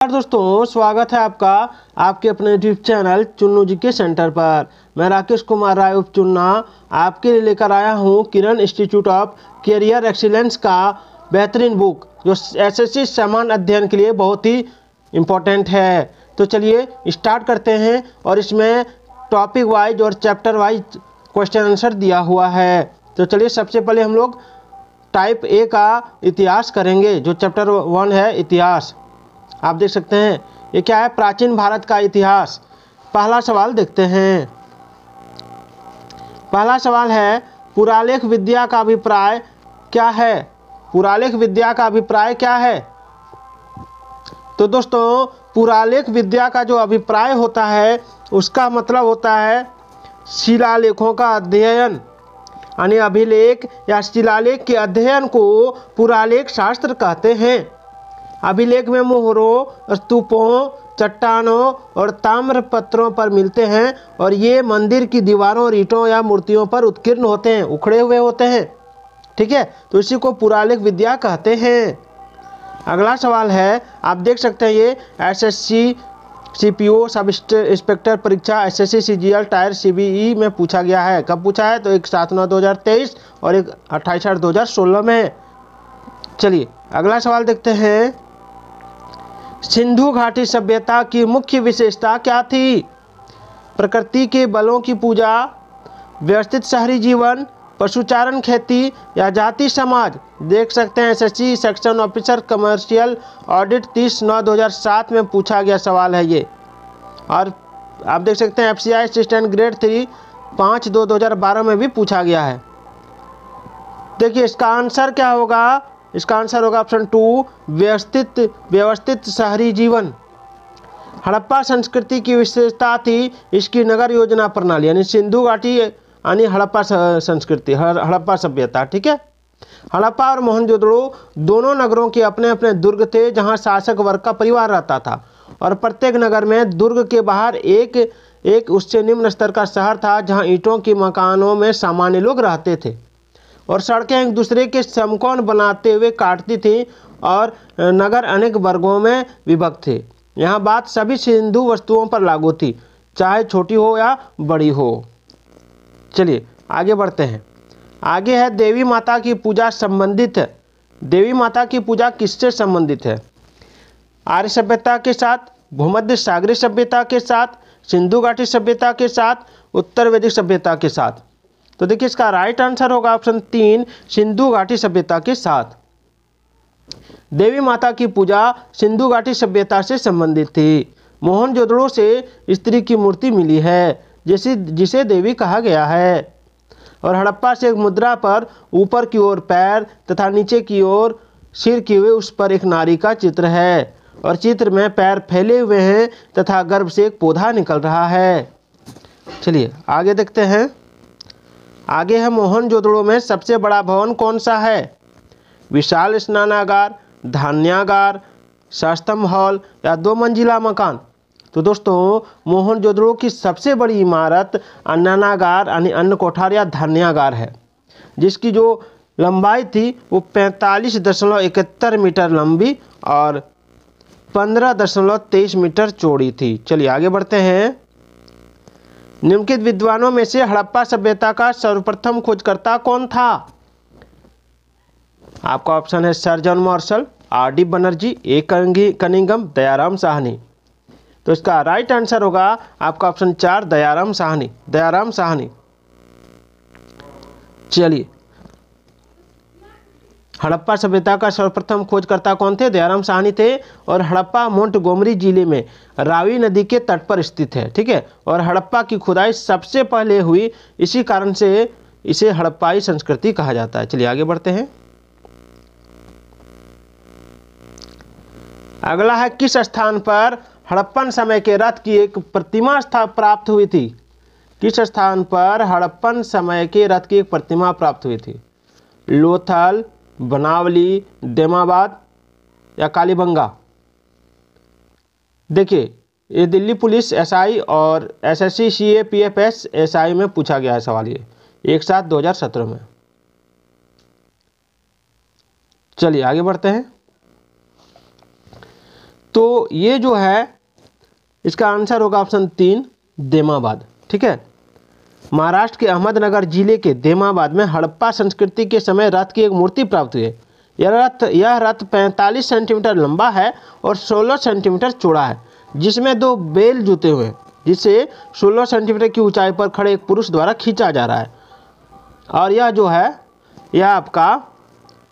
दोस्तों, स्वागत है आपका आपके अपने यूट्यूब चैनल चुन्नू जी के सेंटर पर। मैं राकेश कुमार राय उप चुन्ना आपके लिए लेकर आया हूं किरण इंस्टीट्यूट ऑफ कैरियर एक्सीलेंस का बेहतरीन बुक, जो एसएससी सामान्य अध्ययन के लिए बहुत ही इम्पोर्टेंट है। तो चलिए स्टार्ट करते हैं। और इसमें टॉपिक वाइज और चैप्टर वाइज क्वेश्चन आंसर दिया हुआ है। तो चलिए सबसे पहले हम लोग टाइप ए का इतिहास करेंगे, जो चैप्टर 1 है इतिहास। आप देख सकते हैं ये क्या है, प्राचीन भारत का इतिहास। पहला सवाल देखते हैं। पहला सवाल है, पुरालेख विद्या का अभिप्राय क्या है? पुरालेख विद्या का अभिप्राय क्या है? तो दोस्तों, पुरालेख विद्या का जो अभिप्राय होता है उसका मतलब होता है शिलालेखों का अध्ययन, यानी अभिलेख या शिलालेख के अध्ययन को पुरालेख शास्त्र कहते हैं। अभिलेख में मोहरों, स्तूपों, चट्टानों और ताम्र पत्रों पर मिलते हैं और ये मंदिर की दीवारों और ईंटों या मूर्तियों पर उत्कीर्ण होते हैं, उखड़े हुए होते हैं। ठीक है, तो इसी को पुरालेख विद्या कहते हैं। अगला सवाल है, आप देख सकते हैं ये एसएससी सीपीओ सब इंस्पेक्टर परीक्षा एसएससी सीजीएल टायर सीबीई में पूछा गया है। कब पूछा है? तो एक 7/9/2023 और एक 28/8/2016 में। चलिए अगला सवाल देखते हैं। सिंधु घाटी सभ्यता की मुख्य विशेषता क्या थी? प्रकृति के बलों की पूजा, व्यवस्थित शहरी जीवन, पशुचारण खेती या जाति समाज। देख सकते हैं SSC section officer commercial audit 30/9/2007 में पूछा गया सवाल है ये। और आप देख सकते हैं एफसीआई असिस्टेंट ग्रेड 3 5/2/2012 में भी पूछा गया है। देखिए इसका आंसर क्या होगा? इसका आंसर होगा ऑप्शन 2, व्यवस्थित शहरी जीवन। हड़प्पा संस्कृति की विशेषता थी इसकी नगर योजना प्रणाली, यानी सिंधु घाटी यानी हड़प्पा संस्कृति, हड़प्पा सभ्यता। ठीक है, हड़प्पा और मोहनजोदड़ो दोनों नगरों के अपने अपने दुर्ग थे जहां शासक वर्ग का परिवार रहता था, और प्रत्येक नगर में दुर्ग के बाहर एक उससे निम्न स्तर का शहर था जहां ईंटों के मकानों में सामान्य लोग रहते थे और सड़कें एक दूसरे के समकोण बनाते हुए काटती थीं और नगर अनेक वर्गों में विभक्त थे। यहाँ बात सभी सिंधु वस्तुओं पर लागू थी, चाहे छोटी हो या बड़ी हो। चलिए आगे बढ़ते हैं। आगे है देवी माता की पूजा संबंधित है। देवी माता की पूजा किससे संबंधित है? आर्य सभ्यता के साथ, भूमध्य सागरीय सभ्यता के साथ, सिंधु घाटी सभ्यता के साथ, उत्तर वैदिक सभ्यता के साथ। तो देखिए इसका राइट आंसर होगा ऑप्शन 3, सिंधु घाटी सभ्यता के साथ। देवी माता की पूजा सिंधु घाटी सभ्यता से संबंधित थी। मोहनजोदड़ो से स्त्री की मूर्ति मिली है जिसे देवी कहा गया है। और हड़प्पा से एक मुद्रा पर ऊपर की ओर पैर तथा नीचे की ओर सिर किए हुए उस पर एक नारी का चित्र है, और चित्र में पैर फैले हुए हैं तथा गर्भ से एक पौधा निकल रहा है। चलिए आगे देखते हैं। आगे है मोहनजोदड़ो में सबसे बड़ा भवन कौन सा है? विशाल स्नानागार, धान्यागार, सस्तंभ हॉल या 2 मंजिला मकान। तो दोस्तों, मोहनजोदड़ो की सबसे बड़ी इमारत अन्नागार यानी अन्न कोठार या धान्यागार है, जिसकी जो लंबाई थी वो 45.71 मीटर लंबी और 15.23 मीटर चौड़ी थी। चलिए आगे बढ़ते हैं। निम्नलिखित विद्वानों में से हड़प्पा सभ्यता का सर्वप्रथम खोजकर्ता कौन था? आपका ऑप्शन है sir John Marshall, R D. Banerjee, A. Cunningham, Dayaram Sahni. तो इसका राइट आंसर होगा आपका ऑप्शन 4, दयाराम साहनी। चलिए, हड़प्पा सभ्यता का सर्वप्रथम खोजकर्ता कौन थे? दयाराम साहनी थे। और हड़प्पा मोंटगोमरी जिले में रावी नदी के तट पर स्थित है। ठीक है, और हड़प्पा की खुदाई सबसे पहले हुई, इसी कारण से इसे हड़प्पाई संस्कृति कहा जाता है। चलिए आगे बढ़ते हैं। अगला है, किस स्थान पर हड़प्पन समय के रथ की एक प्रतिमा प्राप्त हुई थी? किस स्थान पर हड़प्पन समय के रथ की एक प्रतिमा प्राप्त हुई थी? लोथल, बनावली, देमाबाद या कालीबंगा। देखिए ये दिल्ली पुलिस एसआई और एसएससी सीएपीएफएस एसआई में पूछा गया है सवाल, ये 1/7/2017 में। चलिए आगे बढ़ते हैं। तो ये जो है इसका आंसर होगा ऑप्शन 3 देमाबाद। ठीक है, महाराष्ट्र के अहमदनगर जिले के देमाबाद में हड़प्पा संस्कृति के समय रथ की एक मूर्ति प्राप्त हुई है। यह रथ 45 सेंटीमीटर लंबा है और 16 सेंटीमीटर चौड़ा है, जिसमें 2 बैल जुते हुए हैं, जिसे 16 सेंटीमीटर की ऊंचाई पर खड़े एक पुरुष द्वारा खींचा जा रहा है। और यह जो है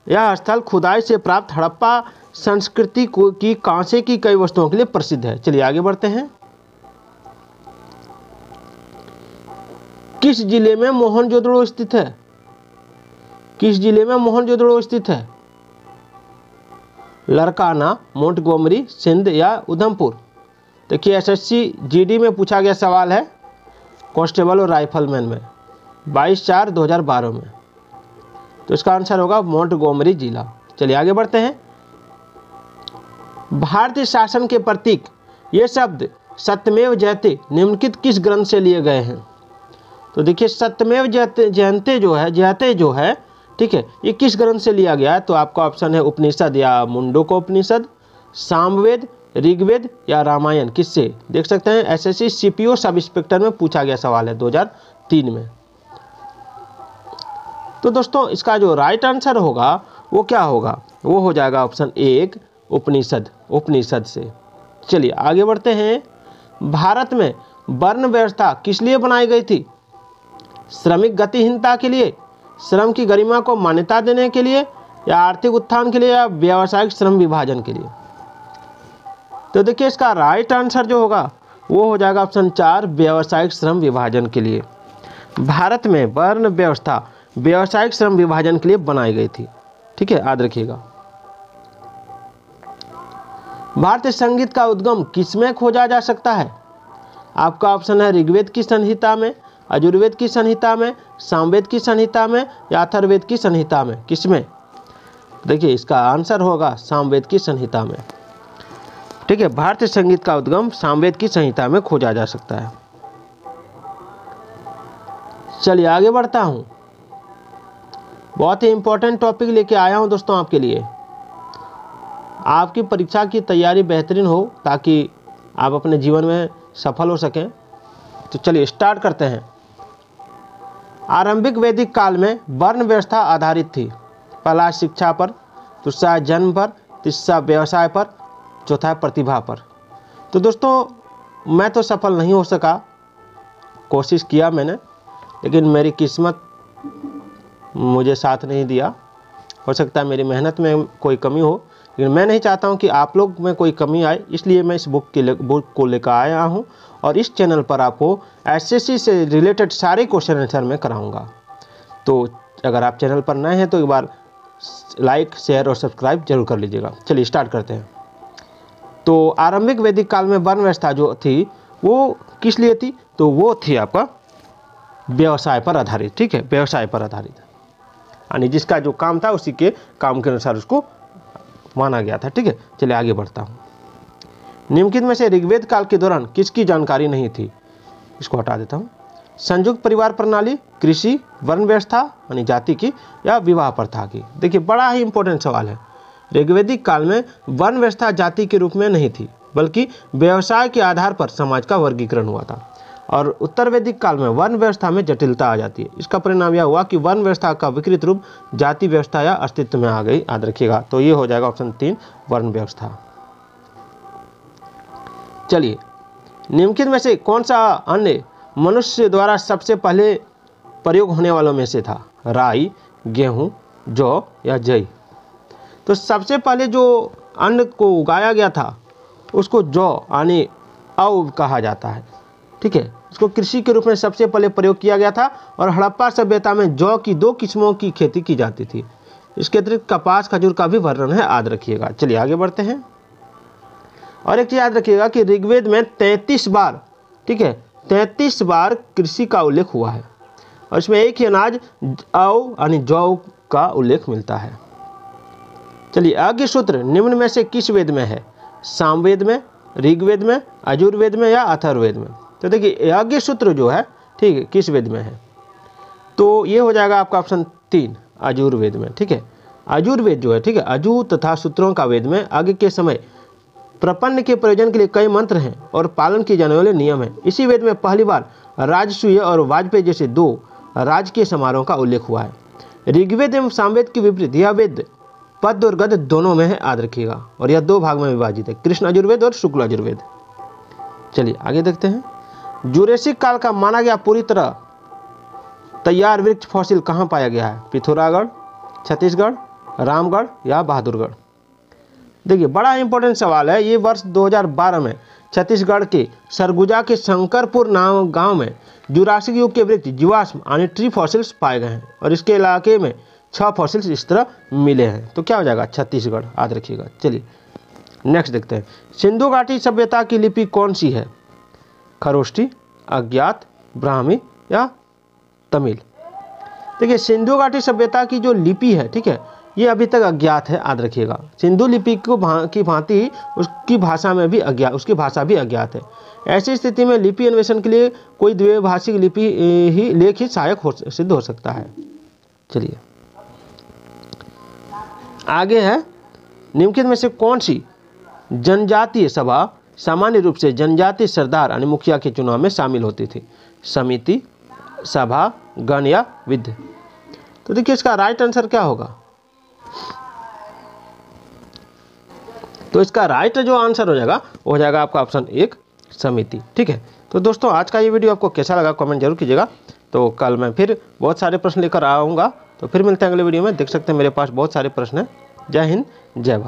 यह स्थल खुदाई से प्राप्त हड़प्पा संस्कृति की कांसे की कई वस्तुओं के लिए प्रसिद्ध है। चलिए आगे बढ़ते हैं। किस जिले में मोहनजोदड़ो स्थित है? किस जिले में मोहनजोदड़ो स्थित है? लड़काना, मोंटगोमरी, सिंध या उधमपुर? देखिए एसएससी जीडी में पूछा गया सवाल है, कांस्टेबल और राइफलमैन में 22/4/2012 में। तो इसका आंसर होगा मोंटगोमरी जिला। चलिए आगे बढ़ते हैं। भारतीय शासन के प्रतीक ये शब्द सत्यमेव जयते निम्नलिखित किस ग्रंथ से लिए गए हैं? तो देखिए सत्यमेव जयते जो है ठीक है, ये किस ग्रंथ से लिया गया है? तो आपका ऑप्शन है उपनिषद या मुंडको उपनिषद, सामवेद, ऋग्वेद या रामायण। किससे? देख सकते हैं एसएससी सीपीओ सब इंस्पेक्टर में पूछा गया सवाल है 2003 में। तो दोस्तों इसका जो राइट आंसर होगा वो क्या होगा? वो हो जाएगा ऑप्शन 1 उपनिषद से। चलिए आगे बढ़ते हैं। भारत में वर्ण व्यवस्था किस लिए बनाई गई थी? श्रमिक गतिहीनता के लिए, श्रम की गरिमा को मान्यता देने के लिए, या आर्थिक उत्थान के लिए, या व्यावसायिक श्रम विभाजन के लिए? तो देखिए इसका राइट आंसर जो होगा वो हो जाएगा ऑप्शन 4 व्यावसायिक श्रम विभाजन के लिए। भारत में वर्ण व्यवस्था व्यावसायिक श्रम विभाजन के लिए बनाई गई थी। ठीक है, याद रखिएगा। भारतीय संगीत का उद्गम किसमें खोजा जा सकता है? आपका ऑप्शन है ऋग्वेद की संहिता में, यजुर्वेद की संहिता में, सामवेद की संहिता में, या अथर्ववेद की संहिता में। किसमें? देखिए इसका आंसर होगा सामवेद की संहिता में। ठीक है, भारतीय संगीत का उद्गम सामवेद की संहिता में खोजा जा सकता है। चलिए आगे बढ़ता हूं। बहुत ही इंपॉर्टेंट टॉपिक लेके आया हूं दोस्तों आपके लिए। आपकी परीक्षा की तैयारी बेहतरीन हो ताकि आप अपने जीवन में सफल हो सकें। तो चलिए स्टार्ट करते हैं। आरंभिक वैदिक काल में वर्ण व्यवस्था आधारित थी। पहला शिक्षा पर, दूसरा जन्म पर, तीसरा व्यवसाय पर, चौथा प्रतिभा पर। तो दोस्तों मैं तो सफल नहीं हो सका, कोशिश किया मैंने, लेकिन मेरी किस्मत मुझे साथ नहीं दिया। हो सकता है मेरी मेहनत में कोई कमी हो, लेकिन मैं नहीं चाहता हूं कि आप लोग में कोई कमी आए, इसलिए मैं इस बुक को लेकर आया हूं और इस चैनल पर आपको एसएससी से रिलेटेड सारे क्वेश्चन आंसर मैं कराऊंगा। तो अगर आप चैनल पर नए हैं तो एक बार लाइक, शेयर और सब्सक्राइब जरूर कर लीजिएगा। चलिए स्टार्ट करते हैं। तो आरंभिक वैदिक काल में वर्ण व्यवस्था जो थी वो किस लिए थी? तो वो थी आपका व्यवसाय पर आधारित। ठीक है, व्यवसाय पर आधारित, यानी जिसका जो काम था उसी के काम के अनुसार उसको माना गया था। ठीक है, चलिए आगे बढ़ता हूँ। निम्नलिखित में से ऋग्वेद काल के दौरान किसकी जानकारी नहीं थी? इसको हटा देता हूँ। संयुक्त परिवार प्रणाली, कृषि, वर्ण व्यवस्था यानी जाति की, या विवाह प्रथा की? देखिए बड़ा ही इंपॉर्टेंट सवाल है। ऋग्वेदिक काल में वर्ण व्यवस्था जाति के रूप में नहीं थी, बल्कि व्यवसाय के आधार पर समाज का वर्गीकरण हुआ था। और उत्तर वैदिक काल में वर्ण व्यवस्था में जटिलता आ जाती है। इसका परिणाम यह हुआ कि वर्ण व्यवस्था का विकृत रूप जाति व्यवस्था या अस्तित्व में आ गई। याद रखिएगा। तो ये हो जाएगा ऑप्शन 3 वर्ण व्यवस्था। चलिए निम्नलिखित में से कौन सा अन्य मनुष्य द्वारा सबसे पहले प्रयोग होने वालों में से था? राई, गेहूं, जौ या जई? तो सबसे पहले जो अन्न को उगाया गया था उसको जौ यानी अव कहा जाता है। ठीक है, इसको कृषि के रूप में सबसे पहले प्रयोग किया गया था और हड़प्पा सभ्यता में जौ की 2 किस्मों की खेती की जाती थी। इसके अतिरिक्त कपास, खजूर का भी वर्णन है, याद रखिएगा। चलिए आगे बढ़ते हैं। और एक चीज याद रखिएगा कि ऋग्वेद में 33 बार, ठीक है, 33 बार कृषि का उल्लेख हुआ है और इसमें एक ही अनाज अव यानी जौ का उल्लेख मिलता है। चलिए आगे सूत्र निम्न में से किस वेद में है? सामवेद में, ऋग्वेद में, यजुर्वेद में या अथर्ववेद में? तो देखिए आगे सूत्र जो है ठीक है किस वेद में है? तो ये हो जाएगा आपका ऑप्शन 3 यजुर्वेद में। ठीक है, यजुर्वेद जो है ठीक है, अजु तथा सूत्रों का वेद में आगे के समय प्रपन्न के प्रयोजन के लिए कई मंत्र हैं और पालन किए जाने वाले नियम हैं। इसी वेद में पहली बार राजसूय और वाजपेयी जैसे दो राजकीय समारोह का उल्लेख हुआ है। ऋग्वेद एवं सामवेद के विपरीत यह वेद पद्य और गद्य दोनों में है, याद रखिएगा। और यह दो भाग में विभाजित है, कृष्ण यजुर्वेद और शुक्ल यजुर्वेद। चलिए आगे देखते हैं। जुरेसिक काल का माना गया पूरी तरह तैयार वृक्ष फॉसिल कहाँ पाया गया है? पिथौरागढ़, छत्तीसगढ़, रामगढ़ या बहादुरगढ़? देखिए बड़ा इंपॉर्टेंट सवाल है। ये वर्ष 2012 में छत्तीसगढ़ के सरगुजा के शंकरपुर नाम गांव में जुरासिक युग के वृक्ष जीवाश्म यानी ट्री फॉसिल्स पाए गए हैं और इसके इलाके में 6 फॉसिल्स इस तरह मिले हैं। तो क्या हो जाएगा? छत्तीसगढ़, याद रखिएगा। चलिए नेक्स्ट देखते हैं। सिंधु घाटी सभ्यता की लिपि कौन सी है? खरोष्टी, अज्ञात, ब्राह्मी या तमिल? देखिए सिंधु घाटी सभ्यता की जो लिपि है, ठीक है, ये अभी तक अज्ञात है, याद रखिएगा। सिंधु लिपि की भांति उसकी भाषा में भी उसकी भाषा भी अज्ञात है। ऐसी स्थिति में लिपि अन्वेषण के लिए कोई द्विभाषिक लिपि लेख ही सहायक सिद्ध हो सकता है। चलिए आगे है, निम्नलिखित में से कौन सी जनजातीय सभा सामान्य रूप से जनजातीय सरदार यानी मुखिया के चुनाव में शामिल होती थी? समिति, सभा, गण या विध? तो देखिए इसका राइट आंसर क्या होगा? तो इसका राइट जो आंसर हो जाएगा वो हो जाएगा आपका ऑप्शन 1 समिति। ठीक है, तो दोस्तों आज का ये वीडियो आपको कैसा लगा कमेंट जरूर कीजिएगा। तो कल मैं फिर बहुत सारे प्रश्न लेकर आऊँगा, तो फिर मिलते हैं अगले वीडियो में। देख सकते हैं मेरे पास बहुत सारे प्रश्न हैं। जय हिंद, जय भारत।